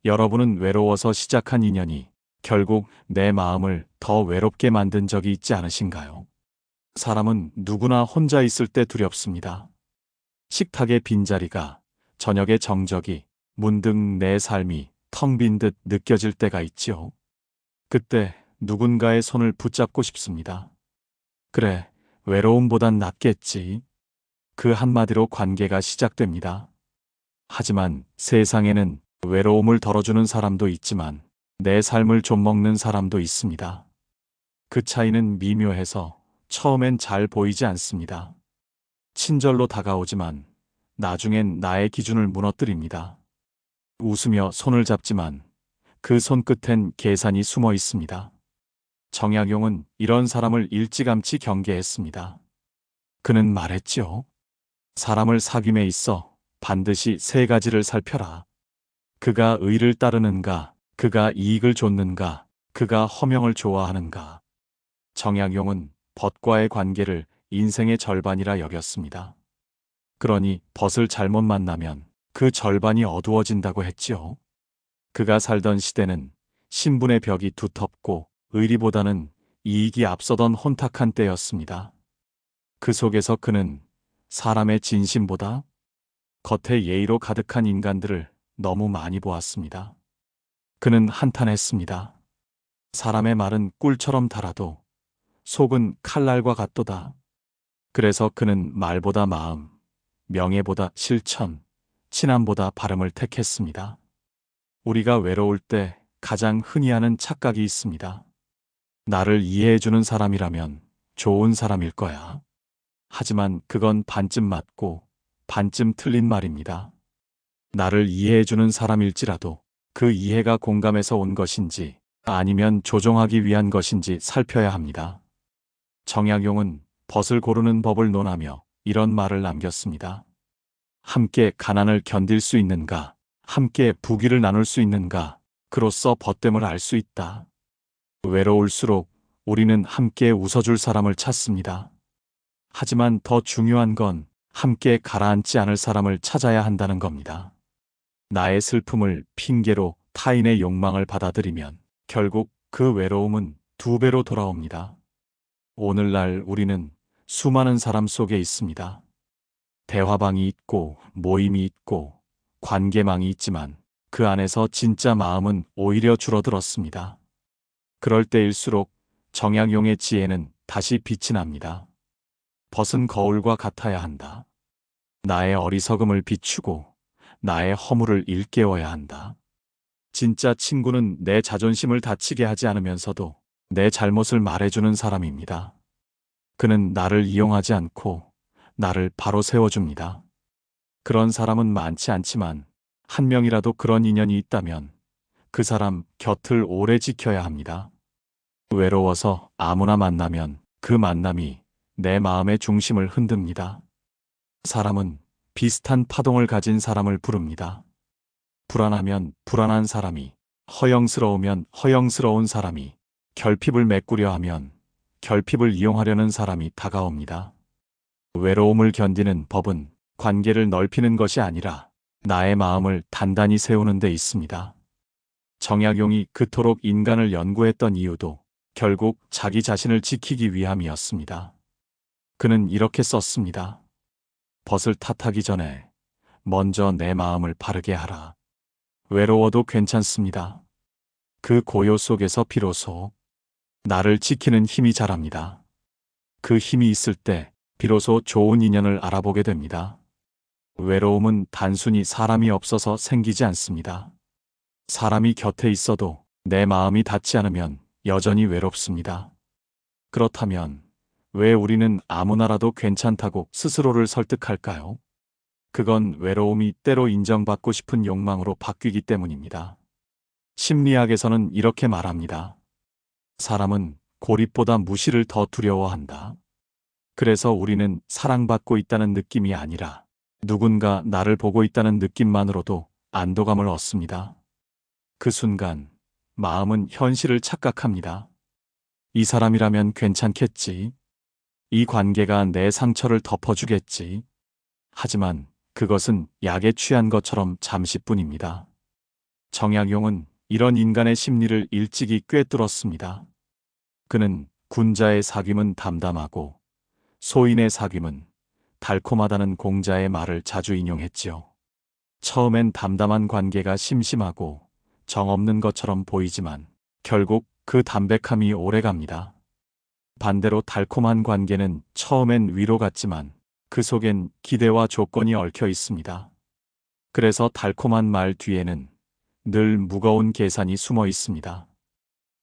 여러분은 외로워서 시작한 인연이 결국 내 마음을 더 외롭게 만든 적이 있지 않으신가요? 사람은 누구나 혼자 있을 때 두렵습니다. 식탁의 빈자리가, 저녁의 정적이, 문득 내 삶이 텅 빈 듯 느껴질 때가 있지요. 그때 누군가의 손을 붙잡고 싶습니다. 그래, 외로움보단 낫겠지. 그 한마디로 관계가 시작됩니다. 하지만 세상에는 외로움을 덜어주는 사람도 있지만 내 삶을 좀먹는 사람도 있습니다. 그 차이는 미묘해서 처음엔 잘 보이지 않습니다. 친절로 다가오지만 나중엔 나의 기준을 무너뜨립니다. 웃으며 손을 잡지만 그 손끝엔 계산이 숨어 있습니다. 정약용은 이런 사람을 일찌감치 경계했습니다. 그는 말했지요. 사람을 사귐에 있어 반드시 세 가지를 살펴라. 그가 의를 따르는가, 그가 이익을 좇는가, 그가 허명을 좋아하는가. 정약용은 벗과의 관계를 인생의 절반이라 여겼습니다. 그러니 벗을 잘못 만나면 그 절반이 어두워진다고 했지요. 그가 살던 시대는 신분의 벽이 두텁고 의리보다는 이익이 앞서던 혼탁한 때였습니다. 그 속에서 그는 사람의 진심보다 겉에 예의로 가득한 인간들을 너무 많이 보았습니다. 그는 한탄했습니다. 사람의 말은 꿀처럼 달아도 속은 칼날과 같도다. 그래서 그는 말보다 마음, 명예보다 실천, 친함보다 발음을 택했습니다. 우리가 외로울 때 가장 흔히 하는 착각이 있습니다. 나를 이해해주는 사람이라면 좋은 사람일 거야. 하지만 그건 반쯤 맞고 반쯤 틀린 말입니다. 나를 이해해주는 사람일지라도 그 이해가 공감에서 온 것인지 아니면 조종하기 위한 것인지 살펴야 합니다. 정약용은 벗을 고르는 법을 논하며 이런 말을 남겼습니다. 함께 가난을 견딜 수 있는가, 함께 부귀를 나눌 수 있는가, 그로써 벗됨을 알 수 있다. 외로울수록 우리는 함께 웃어줄 사람을 찾습니다. 하지만 더 중요한 건 함께 가라앉지 않을 사람을 찾아야 한다는 겁니다. 나의 슬픔을 핑계로 타인의 욕망을 받아들이면 결국 그 외로움은 두 배로 돌아옵니다. 오늘날 우리는 수많은 사람 속에 있습니다. 대화방이 있고 모임이 있고 관계망이 있지만 그 안에서 진짜 마음은 오히려 줄어들었습니다. 그럴 때일수록 정약용의 지혜는 다시 빛이 납니다. 벗은 거울과 같아야 한다. 나의 어리석음을 비추고 나의 허물을 일깨워야 한다. 진짜 친구는 내 자존심을 다치게 하지 않으면서도 내 잘못을 말해주는 사람입니다. 그는 나를 이용하지 않고 나를 바로 세워줍니다. 그런 사람은 많지 않지만 한 명이라도 그런 인연이 있다면 그 사람 곁을 오래 지켜야 합니다. 외로워서 아무나 만나면 그 만남이 내 마음의 중심을 흔듭니다. 사람은 비슷한 파동을 가진 사람을 부릅니다. 불안하면 불안한 사람이, 허영스러우면 허영스러운 사람이, 결핍을 메꾸려 하면 결핍을 이용하려는 사람이 다가옵니다. 외로움을 견디는 법은 관계를 넓히는 것이 아니라 나의 마음을 단단히 세우는 데 있습니다. 정약용이 그토록 인간을 연구했던 이유도 결국 자기 자신을 지키기 위함이었습니다. 그는 이렇게 썼습니다. 벗을 탓하기 전에 먼저 내 마음을 바르게 하라. 외로워도 괜찮습니다. 그 고요 속에서 비로소 나를 지키는 힘이 자랍니다. 그 힘이 있을 때 비로소 좋은 인연을 알아보게 됩니다. 외로움은 단순히 사람이 없어서 생기지 않습니다. 사람이 곁에 있어도 내 마음이 닿지 않으면 여전히 외롭습니다. 그렇다면 왜 우리는 아무나라도 괜찮다고 스스로를 설득할까요? 그건 외로움이 때로 인정받고 싶은 욕망으로 바뀌기 때문입니다. 심리학에서는 이렇게 말합니다. 사람은 고립보다 무시를 더 두려워한다. 그래서 우리는 사랑받고 있다는 느낌이 아니라 누군가 나를 보고 있다는 느낌만으로도 안도감을 얻습니다. 그 순간 마음은 현실을 착각합니다. 이 사람이라면 괜찮겠지. 이 관계가 내 상처를 덮어주겠지. 하지만 그것은 약에 취한 것처럼 잠시뿐입니다. 정약용은 이런 인간의 심리를 일찍이 꿰뚫었습니다. 그는 군자의 사귐은 담담하고 소인의 사귐은 달콤하다는 공자의 말을 자주 인용했지요. 처음엔 담담한 관계가 심심하고 정없는 것처럼 보이지만 결국 그 담백함이 오래갑니다. 반대로 달콤한 관계는 처음엔 위로 같지만 그 속엔 기대와 조건이 얽혀 있습니다. 그래서 달콤한 말 뒤에는 늘 무거운 계산이 숨어 있습니다.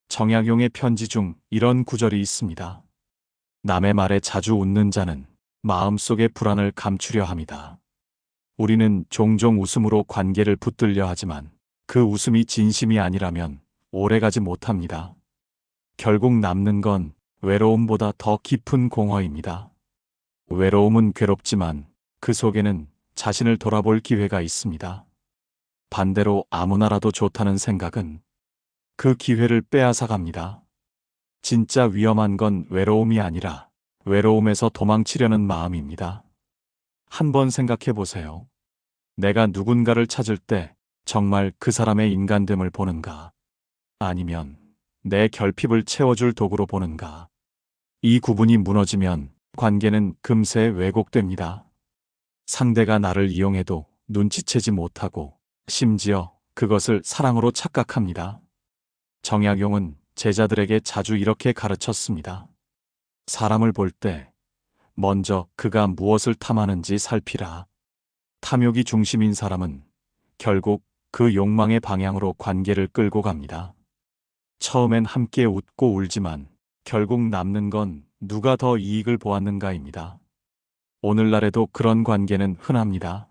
정약용의 편지 중 이런 구절이 있습니다. 남의 말에 자주 웃는 자는 마음속의 불안을 감추려 합니다. 우리는 종종 웃음으로 관계를 붙들려 하지만 그 웃음이 진심이 아니라면 오래가지 못합니다. 결국 남는 건 외로움보다 더 깊은 공허입니다. 외로움은 괴롭지만 그 속에는 자신을 돌아볼 기회가 있습니다. 반대로 아무나라도 좋다는 생각은 그 기회를 빼앗아 갑니다. 진짜 위험한 건 외로움이 아니라 외로움에서 도망치려는 마음입니다. 한번 생각해 보세요. 내가 누군가를 찾을 때 정말 그 사람의 인간됨을 보는가? 아니면 내 결핍을 채워줄 도구로 보는가? 이 구분이 무너지면 관계는 금세 왜곡됩니다. 상대가 나를 이용해도 눈치채지 못하고 심지어 그것을 사랑으로 착각합니다. 정약용은 제자들에게 자주 이렇게 가르쳤습니다. 사람을 볼 때 먼저 그가 무엇을 탐하는지 살피라. 탐욕이 중심인 사람은 결국 그 욕망의 방향으로 관계를 끌고 갑니다. 처음엔 함께 웃고 울지만 결국 남는 건 누가 더 이익을 보았는가입니다. 오늘날에도 그런 관계는 흔합니다.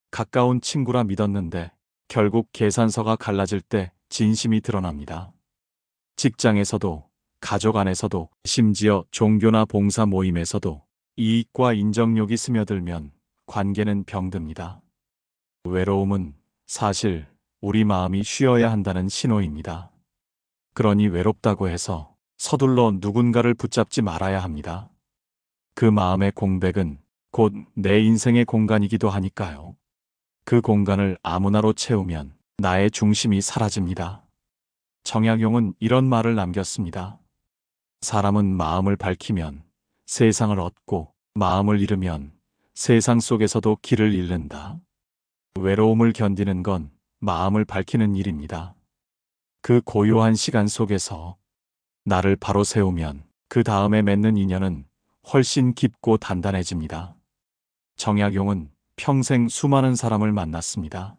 가까운 친구라 믿었는데 결국 계산서가 갈라질 때 진심이 드러납니다. 직장에서도, 가족 안에서도, 심지어 종교나 봉사 모임에서도 이익과 인정욕이 스며들면 관계는 병듭니다. 외로움은 사실 우리 마음이 쉬어야 한다는 신호입니다. 그러니 외롭다고 해서 서둘러 누군가를 붙잡지 말아야 합니다. 그 마음의 공백은 곧 내 인생의 공간이기도 하니까요. 그 공간을 아무나로 채우면 나의 중심이 사라집니다. 정약용은 이런 말을 남겼습니다. 사람은 마음을 밝히면 세상을 얻고 마음을 잃으면 세상 속에서도 길을 잃는다. 외로움을 견디는 건 마음을 밝히는 일입니다. 그 고요한 시간 속에서 나를 바로 세우면 그 다음에 맺는 인연은 훨씬 깊고 단단해집니다. 정약용은 평생 수많은 사람을 만났습니다.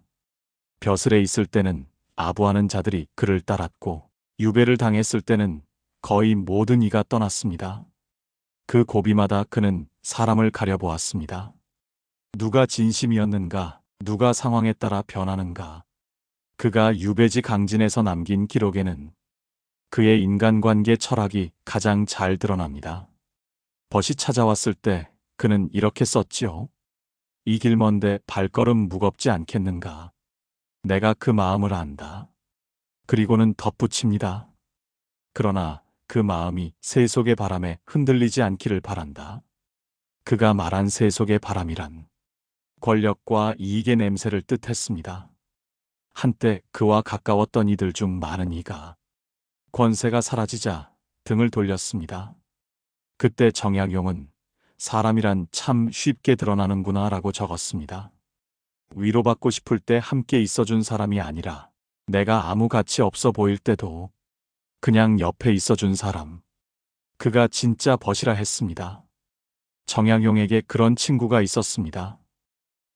벼슬에 있을 때는 아부하는 자들이 그를 따랐고 유배를 당했을 때는 거의 모든 이가 떠났습니다. 그 고비마다 그는 사람을 가려보았습니다. 누가 진심이었는가, 누가 상황에 따라 변하는가. 그가 유배지 강진에서 남긴 기록에는 그의 인간관계 철학이 가장 잘 드러납니다. 벗이 찾아왔을 때 그는 이렇게 썼지요. 이 길 먼데 발걸음 무겁지 않겠는가. 내가 그 마음을 안다. 그리고는 덧붙입니다. 그러나 그 마음이 세속의 바람에 흔들리지 않기를 바란다. 그가 말한 세속의 바람이란 권력과 이익의 냄새를 뜻했습니다. 한때 그와 가까웠던 이들 중 많은 이가 권세가 사라지자 등을 돌렸습니다. 그때 정약용은 사람이란 참 쉽게 드러나는구나 라고 적었습니다. 위로받고 싶을 때 함께 있어준 사람이 아니라 내가 아무 가치 없어 보일 때도 그냥 옆에 있어준 사람. 그가 진짜 벗이라 했습니다. 정약용에게 그런 친구가 있었습니다.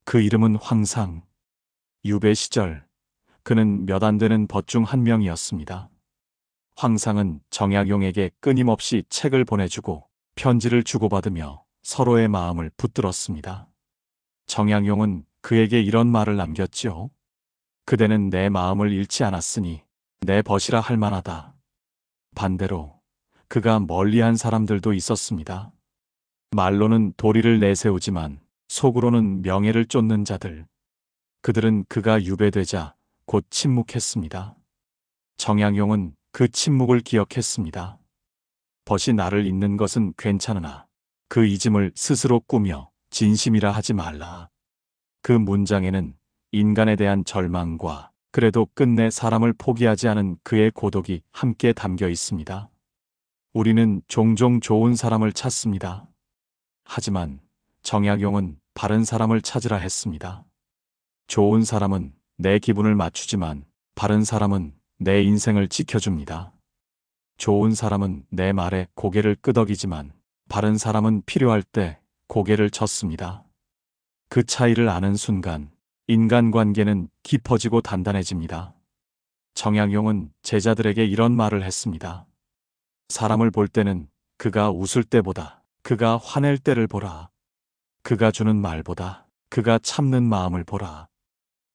그 이름은 황상. 유배 시절 그는 몇 안 되는 벗 중 한 명이었습니다. 황상은 정약용에게 끊임없이 책을 보내주고 편지를 주고받으며 서로의 마음을 붙들었습니다. 정약용은 그에게 이런 말을 남겼지요. 그대는 내 마음을 잃지 않았으니 내 벗이라 할 만하다. 반대로 그가 멀리한 사람들도 있었습니다. 말로는 도리를 내세우지만 속으로는 명예를 쫓는 자들. 그들은 그가 유배되자 곧 침묵했습니다. 정약용은 그 침묵을 기억했습니다. 벗이 나를 잊는 것은 괜찮으나 그 잊음을 스스로 꾸며 진심이라 하지 말라. 그 문장에는 인간에 대한 절망과 그래도 끝내 사람을 포기하지 않은 그의 고독이 함께 담겨 있습니다. 우리는 종종 좋은 사람을 찾습니다. 하지만 정약용은 바른 사람을 찾으라 했습니다. 좋은 사람은 내 기분을 맞추지만 바른 사람은 내 인생을 지켜줍니다. 좋은 사람은 내 말에 고개를 끄덕이지만 바른 사람은 필요할 때 고개를 젓습니다. 그 차이를 아는 순간 인간관계는 깊어지고 단단해집니다. 정약용은 제자들에게 이런 말을 했습니다. 사람을 볼 때는 그가 웃을 때보다 그가 화낼 때를 보라. 그가 주는 말보다 그가 참는 마음을 보라.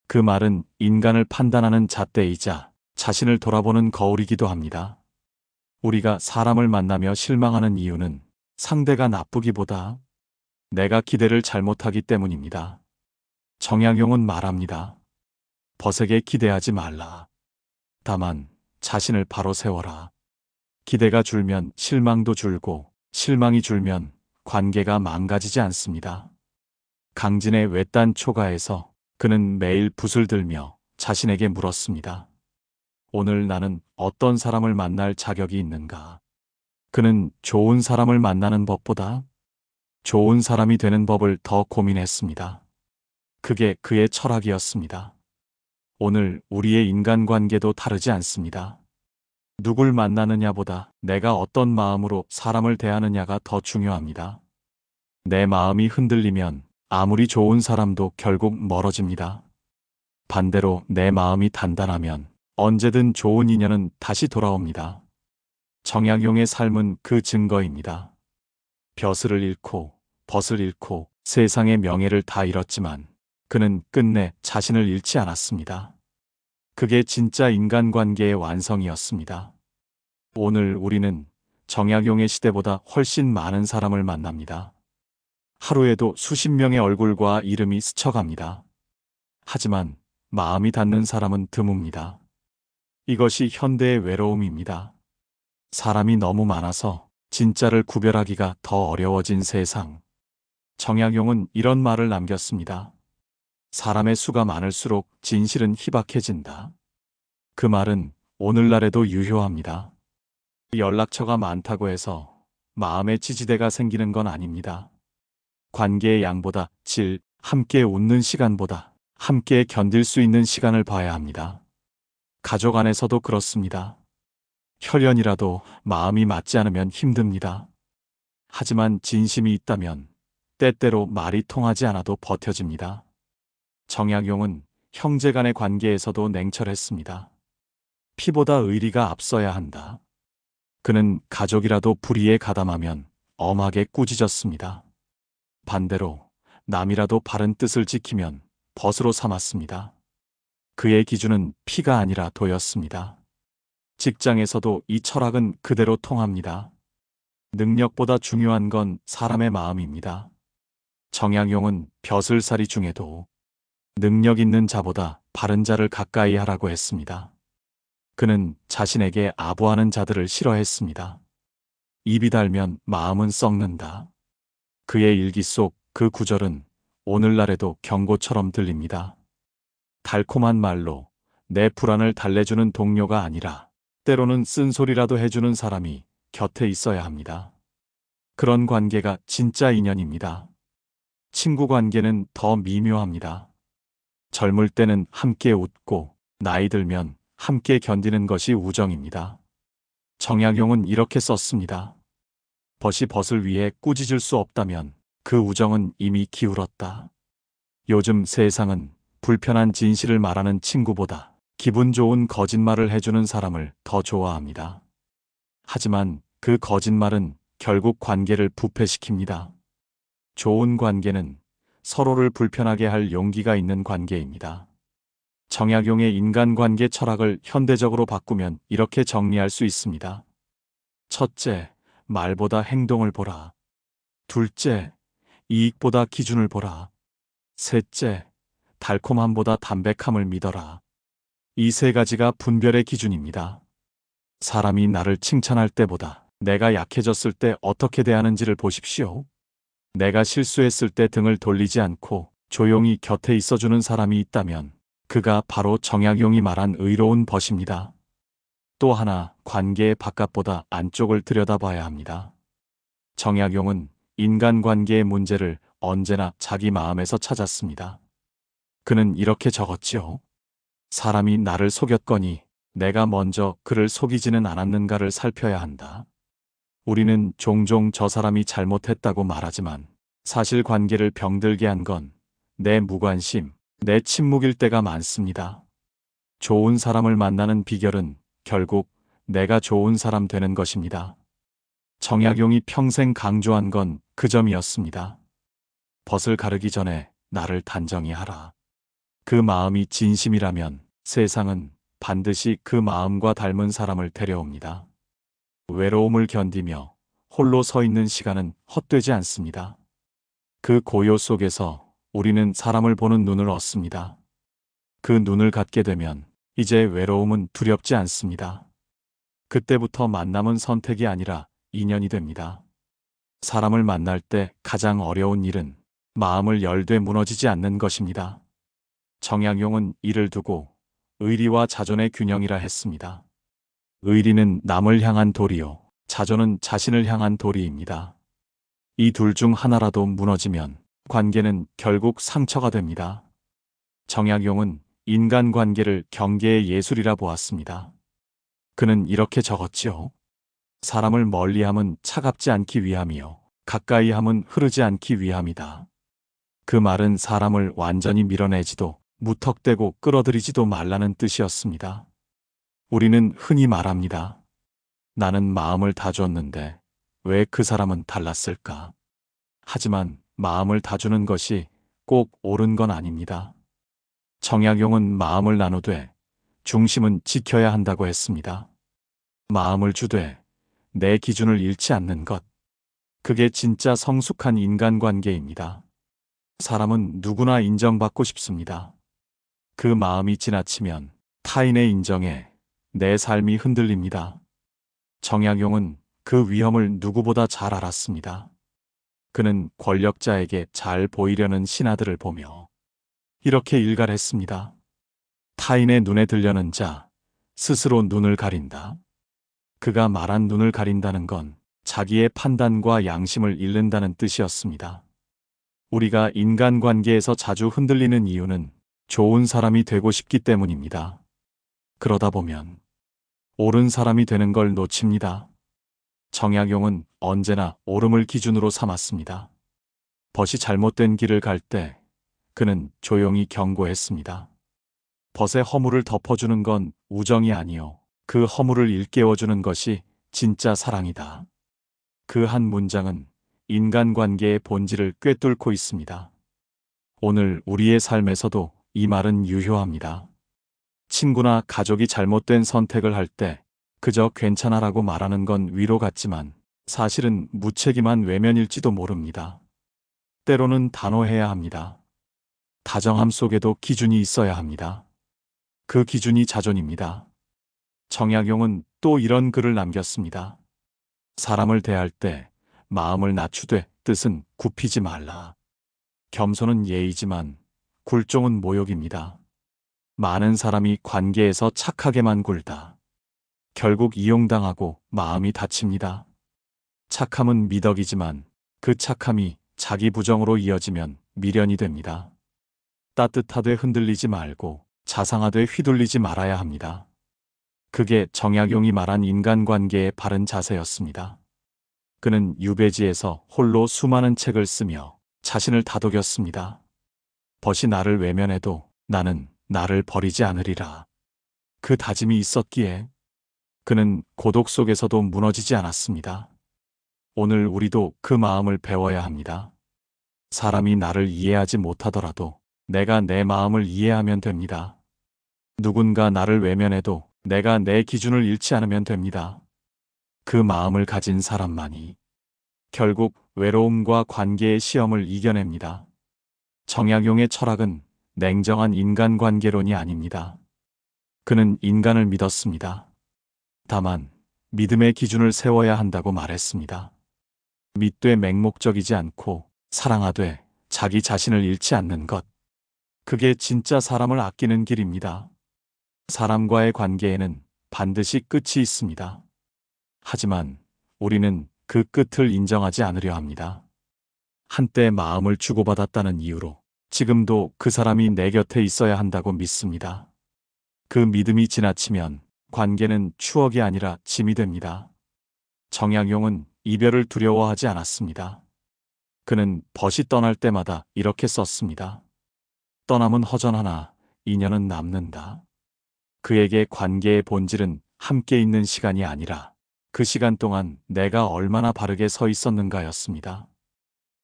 그 말은 인간을 판단하는 잣대이자 자신을 돌아보는 거울이기도 합니다. 우리가 사람을 만나며 실망하는 이유는 상대가 나쁘기보다 내가 기대를 잘못하기 때문입니다. 정약용은 말합니다. 벗에게 기대하지 말라. 다만 자신을 바로 세워라. 기대가 줄면 실망도 줄고 실망이 줄면 관계가 망가지지 않습니다. 강진의 외딴 초가에서 그는 매일 붓을 들며 자신에게 물었습니다. 오늘 나는 어떤 사람을 만날 자격이 있는가? 그는 좋은 사람을 만나는 법보다 좋은 사람이 되는 법을 더 고민했습니다. 그게 그의 철학이었습니다. 오늘 우리의 인간관계도 다르지 않습니다. 누굴 만나느냐보다 내가 어떤 마음으로 사람을 대하느냐가 더 중요합니다. 내 마음이 흔들리면 아무리 좋은 사람도 결국 멀어집니다. 반대로 내 마음이 단단하면 언제든 좋은 인연은 다시 돌아옵니다. 정약용의 삶은 그 증거입니다. 벼슬을 잃고 벗을 잃고 세상의 명예를 다 잃었지만 그는 끝내 자신을 잃지 않았습니다. 그게 진짜 인간관계의 완성이었습니다. 오늘 우리는 정약용의 시대보다 훨씬 많은 사람을 만납니다. 하루에도 수십 명의 얼굴과 이름이 스쳐갑니다. 하지만 마음이 닿는 사람은 드뭅니다. 이것이 현대의 외로움입니다. 사람이 너무 많아서 진짜를 구별하기가 더 어려워진 세상. 정약용은 이런 말을 남겼습니다. 사람의 수가 많을수록 진실은 희박해진다. 그 말은 오늘날에도 유효합니다. 연락처가 많다고 해서 마음의 지지대가 생기는 건 아닙니다. 관계의 양보다 질, 함께 웃는 시간보다 함께 견딜 수 있는 시간을 봐야 합니다. 가족 안에서도 그렇습니다. 혈연이라도 마음이 맞지 않으면 힘듭니다. 하지만 진심이 있다면 때때로 말이 통하지 않아도 버텨집니다. 정약용은 형제 간의 관계에서도 냉철했습니다. 피보다 의리가 앞서야 한다. 그는 가족이라도 불의에 가담하면 엄하게 꾸짖었습니다. 반대로 남이라도 바른 뜻을 지키면 벗으로 삼았습니다. 그의 기준은 피가 아니라 도였습니다. 직장에서도 이 철학은 그대로 통합니다. 능력보다 중요한 건 사람의 마음입니다. 정약용은 벼슬살이 중에도 능력 있는 자보다 바른 자를 가까이 하라고 했습니다. 그는 자신에게 아부하는 자들을 싫어했습니다. 입이 달면 마음은 썩는다. 그의 일기 속 그 구절은 오늘날에도 경고처럼 들립니다. 달콤한 말로 내 불안을 달래주는 동료가 아니라 때로는 쓴소리라도 해주는 사람이 곁에 있어야 합니다. 그런 관계가 진짜 인연입니다. 친구 관계는 더 미묘합니다. 젊을 때는 함께 웃고 나이 들면 함께 견디는 것이 우정입니다. 정약용은 이렇게 썼습니다. 벗이 벗을 위해 꾸짖을 수 없다면 그 우정은 이미 기울었다. 요즘 세상은 불편한 진실을 말하는 친구보다 기분 좋은 거짓말을 해주는 사람을 더 좋아합니다. 하지만 그 거짓말은 결국 관계를 부패시킵니다. 좋은 관계는 서로를 불편하게 할 용기가 있는 관계입니다. 정약용의 인간관계 철학을 현대적으로 바꾸면 이렇게 정리할 수 있습니다. 첫째, 말보다 행동을 보라. 둘째, 이익보다 기준을 보라. 셋째, 달콤함보다 담백함을 믿어라. 이 세 가지가 분별의 기준입니다. 사람이 나를 칭찬할 때보다 내가 약해졌을 때 어떻게 대하는지를 보십시오. 내가 실수했을 때 등을 돌리지 않고 조용히 곁에 있어주는 사람이 있다면 그가 바로 정약용이 말한 의로운 벗입니다. 또 하나, 관계의 바깥보다 안쪽을 들여다봐야 합니다. 정약용은 인간관계의 문제를 언제나 자기 마음에서 찾았습니다. 그는 이렇게 적었지요. 사람이 나를 속였거니 내가 먼저 그를 속이지는 않았는가를 살펴야 한다. 우리는 종종 저 사람이 잘못했다고 말하지만 사실관계를 병들게 한 건 내 무관심, 내 침묵일 때가 많습니다. 좋은 사람을 만나는 비결은 결국 내가 좋은 사람 되는 것입니다. 정약용이 평생 강조한 건 그 점이었습니다. 벗을 가르기 전에 나를 단정히 하라. 그 마음이 진심이라면 세상은 반드시 그 마음과 닮은 사람을 데려옵니다. 외로움을 견디며 홀로 서 있는 시간은 헛되지 않습니다. 그 고요 속에서 우리는 사람을 보는 눈을 얻습니다. 그 눈을 갖게 되면 이제 외로움은 두렵지 않습니다. 그때부터 만남은 선택이 아니라 인연이 됩니다. 사람을 만날 때 가장 어려운 일은 마음을 열되 무너지지 않는 것입니다. 정약용은 이를 두고 의리와 자존의 균형이라 했습니다. 의리는 남을 향한 도리요, 자존은 자신을 향한 도리입니다. 이 둘 중 하나라도 무너지면 관계는 결국 상처가 됩니다. 정약용은 인간관계를 경계의 예술이라 보았습니다. 그는 이렇게 적었지요. 사람을 멀리함은 차갑지 않기 위함이요, 가까이함은 흐르지 않기 위함이다. 그 말은 사람을 완전히 밀어내지도 무턱대고 끌어들이지도 말라는 뜻이었습니다. 우리는 흔히 말합니다. 나는 마음을 다 줬는데 왜 그 사람은 달랐을까? 하지만 마음을 다 주는 것이 꼭 옳은 건 아닙니다. 정약용은 마음을 나누되 중심은 지켜야 한다고 했습니다. 마음을 주되 내 기준을 잃지 않는 것. 그게 진짜 성숙한 인간관계입니다. 사람은 누구나 인정받고 싶습니다. 그 마음이 지나치면 타인의 인정에 내 삶이 흔들립니다. 정약용은 그 위험을 누구보다 잘 알았습니다. 그는 권력자에게 잘 보이려는 신하들을 보며 이렇게 일갈했습니다. 타인의 눈에 들려는 자, 스스로 눈을 가린다. 그가 말한 눈을 가린다는 건 자기의 판단과 양심을 잃는다는 뜻이었습니다. 우리가 인간관계에서 자주 흔들리는 이유는 좋은 사람이 되고 싶기 때문입니다. 그러다 보면 옳은 사람이 되는 걸 놓칩니다. 정약용은 언제나 옳음을 기준으로 삼았습니다. 벗이 잘못된 길을 갈 때 그는 조용히 경고했습니다. 벗의 허물을 덮어주는 건 우정이 아니요, 그 허물을 일깨워주는 것이 진짜 사랑이다. 그 한 문장은 인간관계의 본질을 꿰뚫고 있습니다. 오늘 우리의 삶에서도 이 말은 유효합니다. 친구나 가족이 잘못된 선택을 할 때 그저 괜찮아라고 말하는 건 위로 같지만 사실은 무책임한 외면일지도 모릅니다. 때로는 단호해야 합니다. 다정함 속에도 기준이 있어야 합니다. 그 기준이 자존입니다. 정약용은 또 이런 글을 남겼습니다. 사람을 대할 때 마음을 낮추되 뜻은 굽히지 말라. 겸손은 예의지만 굴종은 모욕입니다. 많은 사람이 관계에서 착하게만 굴다. 결국 이용당하고 마음이 다칩니다. 착함은 미덕이지만 그 착함이 자기 부정으로 이어지면 미련이 됩니다. 따뜻하되 흔들리지 말고 자상하되 휘둘리지 말아야 합니다. 그게 정약용이 말한 인간관계의 바른 자세였습니다. 그는 유배지에서 홀로 수많은 책을 쓰며 자신을 다독였습니다. 벗이 나를 외면해도 나는 나를 버리지 않으리라. 그 다짐이 있었기에 그는 고독 속에서도 무너지지 않았습니다. 오늘 우리도 그 마음을 배워야 합니다. 사람이 나를 이해하지 못하더라도 내가 내 마음을 이해하면 됩니다. 누군가 나를 외면해도 내가 내 기준을 잃지 않으면 됩니다. 그 마음을 가진 사람만이 결국 외로움과 관계의 시험을 이겨냅니다. 정약용의 철학은 냉정한 인간관계론이 아닙니다. 그는 인간을 믿었습니다. 다만 믿음의 기준을 세워야 한다고 말했습니다. 믿되 맹목적이지 않고 사랑하되 자기 자신을 잃지 않는 것. 그게 진짜 사람을 아끼는 길입니다. 사람과의 관계에는 반드시 끝이 있습니다. 하지만 우리는 그 끝을 인정하지 않으려 합니다. 한때 마음을 주고받았다는 이유로 지금도 그 사람이 내 곁에 있어야 한다고 믿습니다. 그 믿음이 지나치면 관계는 추억이 아니라 짐이 됩니다. 정약용은 이별을 두려워하지 않았습니다. 그는 벗이 떠날 때마다 이렇게 썼습니다. 떠남은 허전하나 인연은 남는다. 그에게 관계의 본질은 함께 있는 시간이 아니라 그 시간 동안 내가 얼마나 바르게 서 있었는가였습니다.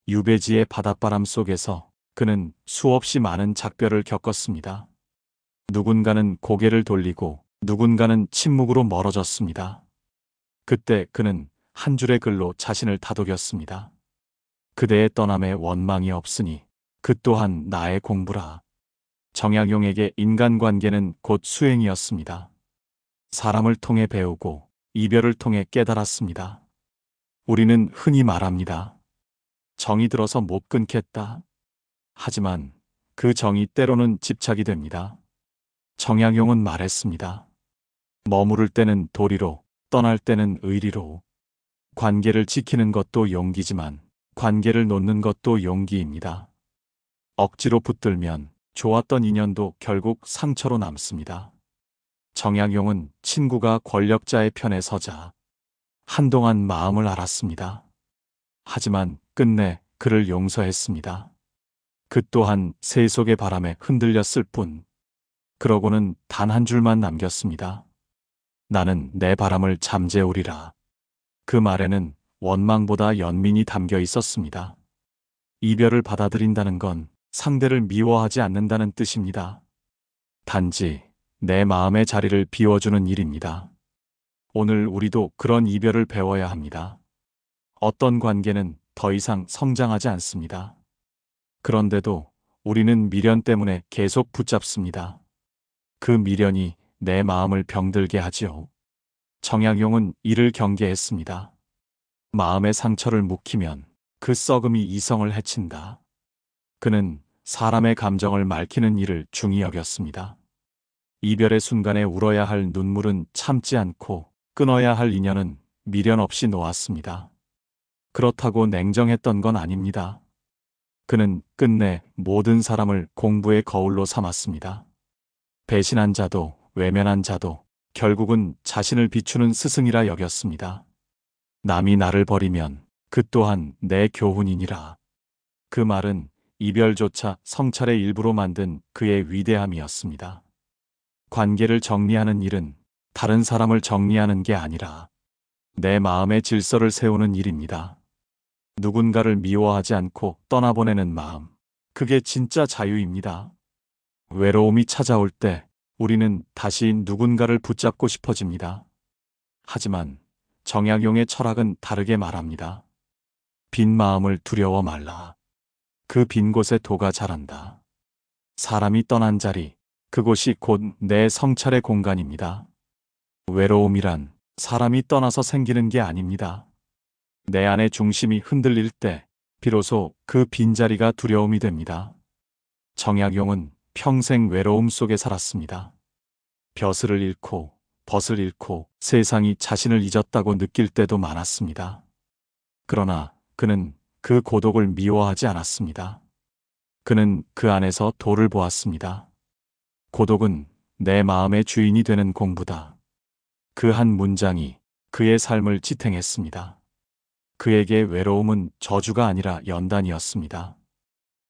유배지의 바닷바람 속에서 그는 수없이 많은 작별을 겪었습니다. 누군가는 고개를 돌리고 누군가는 침묵으로 멀어졌습니다. 그때 그는 한 줄의 글로 자신을 다독였습니다. 그대의 떠남에 원망이 없으니 그 또한 나의 공부라. 정약용에게 인간관계는 곧 수행이었습니다. 사람을 통해 배우고 이별을 통해 깨달았습니다. 우리는 흔히 말합니다. 정이 들어서 못 끊겠다. 하지만 그 정이 때로는 집착이 됩니다. 정약용은 말했습니다. 머무를 때는 도리로, 떠날 때는 의리로. 관계를 지키는 것도 용기지만 관계를 놓는 것도 용기입니다. 억지로 붙들면 좋았던 인연도 결국 상처로 남습니다. 정약용은 친구가 권력자의 편에 서자 한동안 마음을 알았습니다. 하지만 끝내 그를 용서했습니다. 그 또한 세속의 바람에 흔들렸을 뿐. 그러고는 단 한 줄만 남겼습니다. 나는 내 바람을 잠재우리라. 그 말에는 원망보다 연민이 담겨 있었습니다. 이별을 받아들인다는 건 상대를 미워하지 않는다는 뜻입니다. 단지 내 마음의 자리를 비워주는 일입니다. 오늘 우리도 그런 이별을 배워야 합니다. 어떤 관계는 더 이상 성장하지 않습니다. 그런데도 우리는 미련 때문에 계속 붙잡습니다. 그 미련이 내 마음을 병들게 하지요. 정약용은 이를 경계했습니다. 마음의 상처를 묵히면 그 썩음이 이성을 해친다. 그는 사람의 감정을 말키는 일을 중히 여겼습니다. 이별의 순간에 울어야 할 눈물은 참지 않고 끊어야 할 인연은 미련 없이 놓았습니다. 그렇다고 냉정했던 건 아닙니다. 그는 끝내 모든 사람을 공부의 거울로 삼았습니다. 배신한 자도 외면한 자도 결국은 자신을 비추는 스승이라 여겼습니다. 남이 나를 버리면 그 또한 내 교훈이니라. 그 말은 이별조차 성찰의 일부로 만든 그의 위대함이었습니다. 관계를 정리하는 일은 다른 사람을 정리하는 게 아니라 내 마음의 질서를 세우는 일입니다. 누군가를 미워하지 않고 떠나보내는 마음, 그게 진짜 자유입니다. 외로움이 찾아올 때 우리는 다시 누군가를 붙잡고 싶어집니다. 하지만 정약용의 철학은 다르게 말합니다. 빈 마음을 두려워 말라. 그 빈 곳에 도가 자란다. 사람이 떠난 자리, 그곳이 곧 내 성찰의 공간입니다. 외로움이란 사람이 떠나서 생기는 게 아닙니다. 내 안의 중심이 흔들릴 때 비로소 그 빈자리가 두려움이 됩니다. 정약용은 평생 외로움 속에 살았습니다. 벼슬을 잃고 벗을 잃고 세상이 자신을 잊었다고 느낄 때도 많았습니다. 그러나 그는 그 고독을 미워하지 않았습니다. 그는 그 안에서 도를 보았습니다. 고독은 내 마음의 주인이 되는 공부다. 그 한 문장이 그의 삶을 지탱했습니다. 그에게 외로움은 저주가 아니라 연단이었습니다.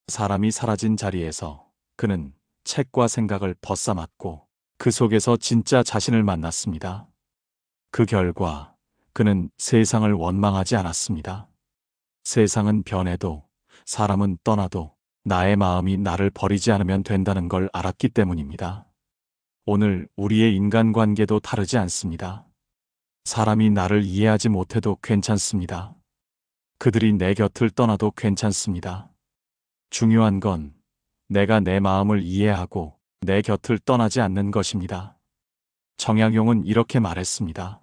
사람이 사라진 자리에서 그는 책과 생각을 벗삼았고 그 속에서 진짜 자신을 만났습니다. 그 결과 그는 세상을 원망하지 않았습니다. 세상은 변해도 사람은 떠나도 나의 마음이 나를 버리지 않으면 된다는 걸 알았기 때문입니다. 오늘 우리의 인간관계도 다르지 않습니다. 사람이 나를 이해하지 못해도 괜찮습니다. 그들이 내 곁을 떠나도 괜찮습니다. 중요한 건 내가 내 마음을 이해하고 내 곁을 떠나지 않는 것입니다. 정약용은 이렇게 말했습니다.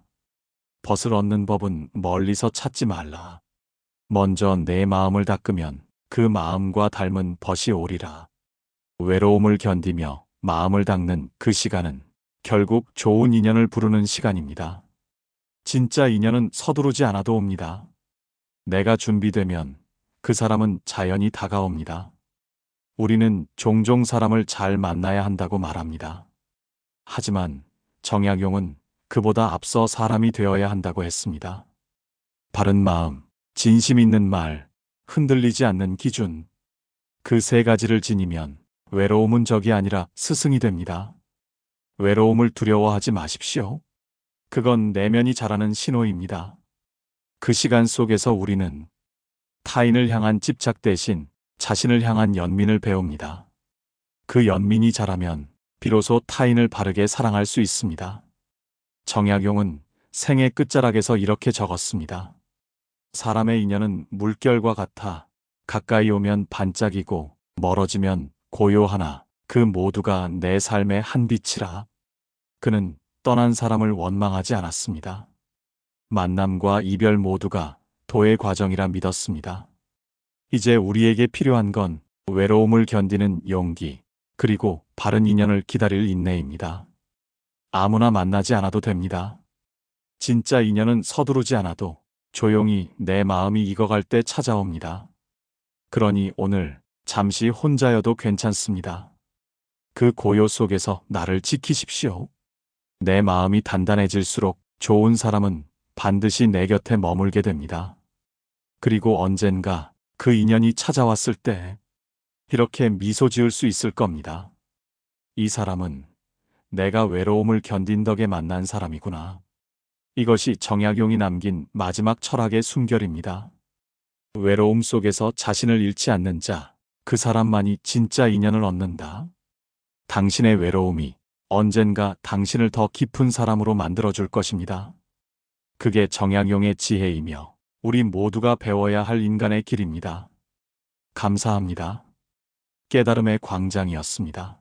벗을 얻는 법은 멀리서 찾지 말라. 먼저 내 마음을 닦으면 그 마음과 닮은 벗이 오리라. 외로움을 견디며 마음을 닦는 그 시간은 결국 좋은 인연을 부르는 시간입니다. 진짜 인연은 서두르지 않아도 옵니다. 내가 준비되면 그 사람은 자연히 다가옵니다. 우리는 종종 사람을 잘 만나야 한다고 말합니다. 하지만 정약용은 그보다 앞서 사람이 되어야 한다고 했습니다. 바른 마음, 진심 있는 말, 흔들리지 않는 기준. 그 세 가지를 지니면 외로움은 적이 아니라 스승이 됩니다. 외로움을 두려워하지 마십시오. 그건 내면이 자라는 신호입니다. 그 시간 속에서 우리는 타인을 향한 집착 대신 자신을 향한 연민을 배웁니다. 그 연민이 자라면 비로소 타인을 바르게 사랑할 수 있습니다. 정약용은 생의 끝자락에서 이렇게 적었습니다. 사람의 인연은 물결과 같아 가까이 오면 반짝이고 멀어지면 고요하나 그 모두가 내 삶의 한 빛이라. 그는 떠난 사람을 원망하지 않았습니다. 만남과 이별 모두가 도의 과정이라 믿었습니다. 이제 우리에게 필요한 건 외로움을 견디는 용기, 그리고 바른 인연을 기다릴 인내입니다. 아무나 만나지 않아도 됩니다. 진짜 인연은 서두르지 않아도 조용히 내 마음이 익어갈 때 찾아옵니다. 그러니 오늘 잠시 혼자여도 괜찮습니다. 그 고요 속에서 나를 지키십시오. 내 마음이 단단해질수록 좋은 사람은 반드시 내 곁에 머물게 됩니다. 그리고 언젠가 그 인연이 찾아왔을 때 이렇게 미소 지을 수 있을 겁니다. 이 사람은 내가 외로움을 견딘 덕에 만난 사람이구나. 이것이 정약용이 남긴 마지막 철학의 숨결입니다. 외로움 속에서 자신을 잃지 않는 자, 그 사람만이 진짜 인연을 얻는다. 당신의 외로움이 언젠가 당신을 더 깊은 사람으로 만들어줄 것입니다. 그게 정약용의 지혜이며 우리 모두가 배워야 할 인간의 길입니다. 감사합니다. 깨달음의 광장이었습니다.